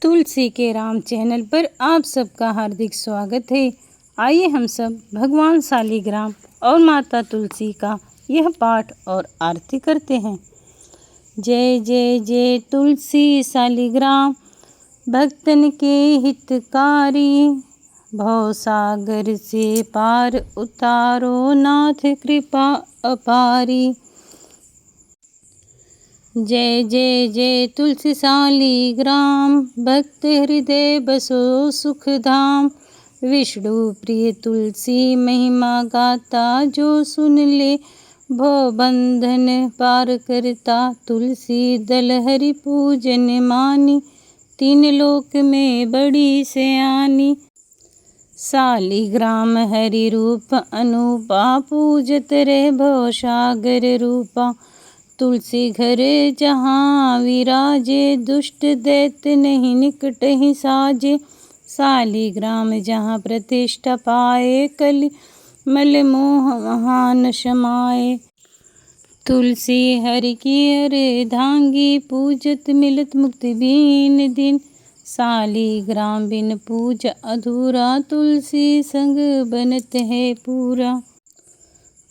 तुलसी के राम चैनल पर आप सबका हार्दिक स्वागत है। आइए हम सब भगवान शालिग्राम और माता तुलसी का यह पाठ और आरती करते हैं। जय जय जय तुलसी शालिग्राम, भक्तन के हितकारी, भव सागर से पार उतारो नाथ कृपा अपारी। जय जय जय तुलसी शालिग्राम, भक्त हृदय बसो सुख धाम। विष्णु प्रिय तुलसी महिमा गाता, जो सुन ले भव बंधन पार करता। तुलसी दल हरि पूजन मानी, तीन लोक में बड़ी सयानी। शालिग्राम हरि रूप अनुपा, पूजत रहे भव सागर रूपा। तुलसी घर जहाँ विराजे, दुष्ट दैत्य नहीं निकट ही साजे। शालिग्राम जहाँ प्रतिष्ठा पाए, कलि मल मोह महान समाए। तुलसी हरि की अर्धांगी, पूजत मिलत मुक्ति बीन दिन। शालिग्राम बिन पूज अधूरा, तुलसी संग बनत है पूरा।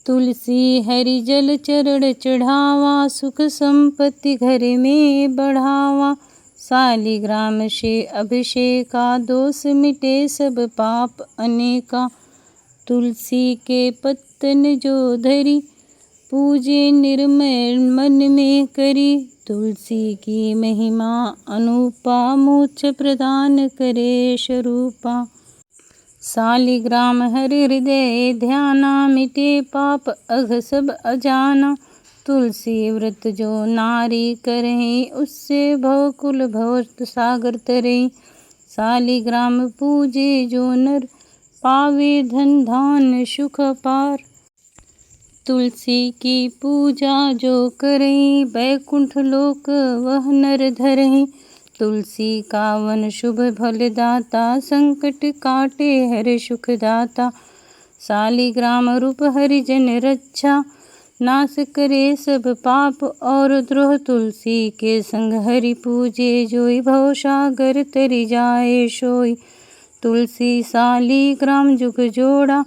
तुलसी हरि जल चरण चढ़ावा, सुख संपत्ति घर में बढ़ावा। शालिग्राम से अभिषेका, दोष मिटे सब पाप अनेका। तुलसी के पत्तन जो धरी, पूजे निर्मल मन में करी। तुलसी की महिमा अनुपा, मोक्ष प्रदान करे स्वरूपा। शालिग्राम हरि हृदय ध्याना, मिटे पाप अघ सब अजाना। तुलसी व्रत जो नारी करहीं, उससे भव कुल भव सागर तरहीं। शालिग्राम पूजे जो नर, पावे धन धान सुख पार। तुलसी की पूजा जो करहीं, बैकुंठ लोक वह नर धरहीं। तुलसी का वन शुभ फल दाता, संकट काटे हर सुख दाता। शालिग्राम रूप हरिजन रक्षा, नाश करे सब पाप और द्रोह। तुलसी के संग हरि पूजे जोई, भव सागर तरि जाए सोई। तुलसी शालिग्राम जुग जोड़ा,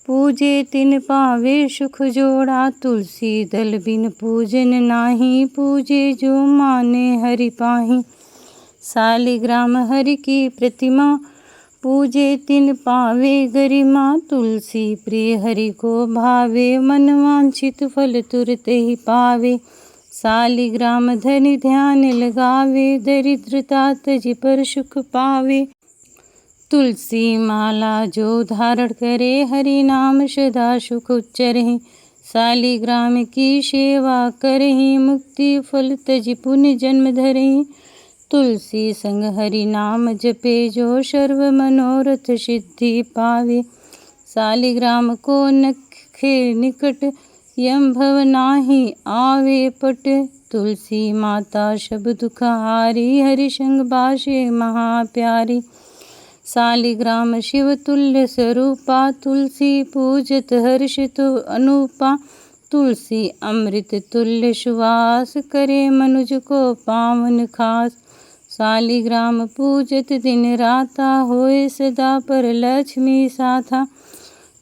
पूजे तिन पावे सुख जोड़ा। तुलसी दल बिन पूजन नाही, पूजे जो माने हरि पाही। शालिग्राम हरि की प्रतिमा, पूजे तिन पावे गरिमा। तुलसी प्रिय हरि को भावे, मन वांछित फल तुरत ही पावे। शालिग्राम धनि ध्यान लगावे, दरिद्रता तजि पर सुख पावे। तुलसी माला जो धारण करे, हरि नाम सदा सुख उच्चरहि। शालिग्राम की सेवा करहि, मुक्ति फल तजि पुण्य जन्म धरहि। तुलसी संग हरि नाम जपे, जो सर्व मनोरथ सिद्धि पावे। शालिग्राम को नखे निकट, यम भव नाही आवे पट। तुलसी माता सब दुख हारी, हरि संग बासे महा प्यारी। शालिग्राम शिव तुल्य स्वरूपा, तुलसी पूजत हर्षित अनुपा। तुलसी अमृत तुल्य सुवास, करे मनुज को पावन खास। शालिग्राम पूजत दिन राता, होए सदा पर लक्ष्मी साथा।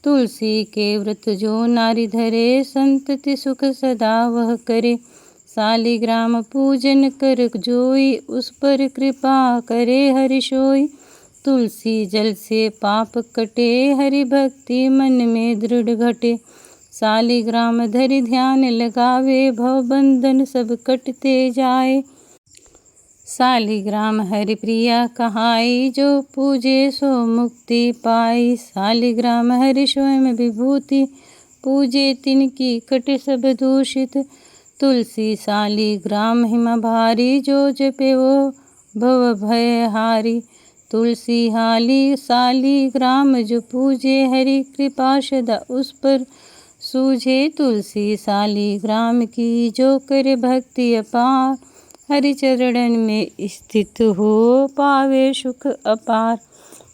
तुलसी के व्रत जो नारी धरे, संतति सुख सदा वह करे। शालिग्राम पूजन कर जोई, उस पर कृपा करे हरि सोई। तुलसी जल से पाप कटे, हरि भक्ति मन में दृढ़ घटे। शालिग्राम धरि ध्यान लगावे, भव बंधन सब कटते जाए। शालिग्राम हरि प्रिया कहाई, जो पूजे सो मुक्ति पाई। शालिग्राम हरि स्वयं विभूति, पूजे तिनकी कट सब दूषित। तुलसी शालिग्राम महिमा भारी, जो जपे वो भव भय हारी। तुलसी शालिग्राम जो पूजे, हरि कृपा सदा उस पर सूझे। तुलसी शालिग्राम की जो करे भक्ति अपार, हरि चरणन में स्थित हो पावे सुख अपार।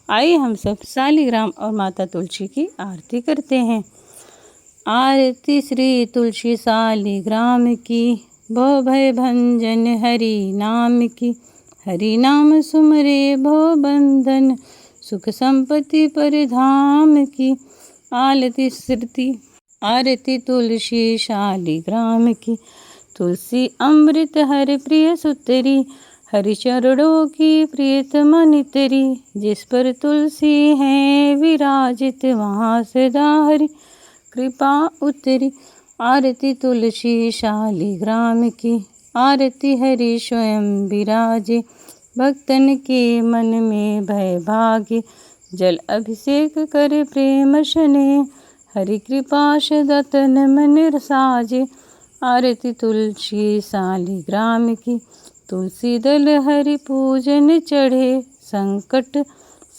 आइए हम सब शालिग्राम और माता तुलसी की आरती करते हैं। आरती श्री तुलसी शालिग्राम की, भव भय भंजन हरि नाम की। हरि नाम सुमरे भव बंधन, सुख संपत्ति पर धाम की। आरती तुलसी शालिग्राम की। तुलसी अमृत हर प्रिय सुतरी, हरि चरणों की प्रियतमा नितरी। जिस पर तुलसी है विराजित, वहाँ सदा हरि कृपा उतरी। आरती तुलसी शालिग्राम की। आरती हरि स्वयं विराजे, भक्तन के मन में भय भागे। जल अभिषेक कर प्रेम शने, हरि कृपा सदा तन मन साजे। आरती तुलसी शालिग्राम की। तुलसी दल हरि पूजन चढ़े, संकट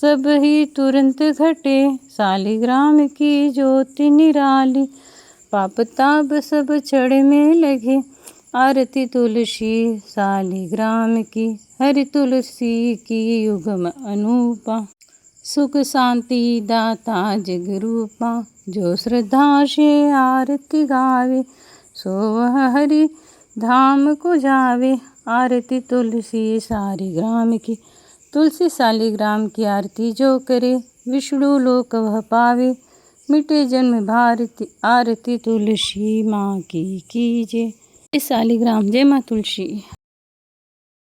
सब ही तुरंत घटे। शालिग्राम की ज्योति निराली, पाप ताप सब चढ़ में लगे। आरती तुलसी शालिग्राम की। हरि तुलसी की युग्म अनूपा, सुख शांति दाता जग रूपा। जो श्रद्धा से आरती गावे, सो वह हरि धाम को जावे। आरती तुलसी शालिग्राम की। तुलसी शालिग्राम की आरती जो करे, विष्णु लोक वह पावे। मिटे जन्म भारती, आरती तुलसी माँ की कीजे। शालिग्राम। जय माँ तुलसी।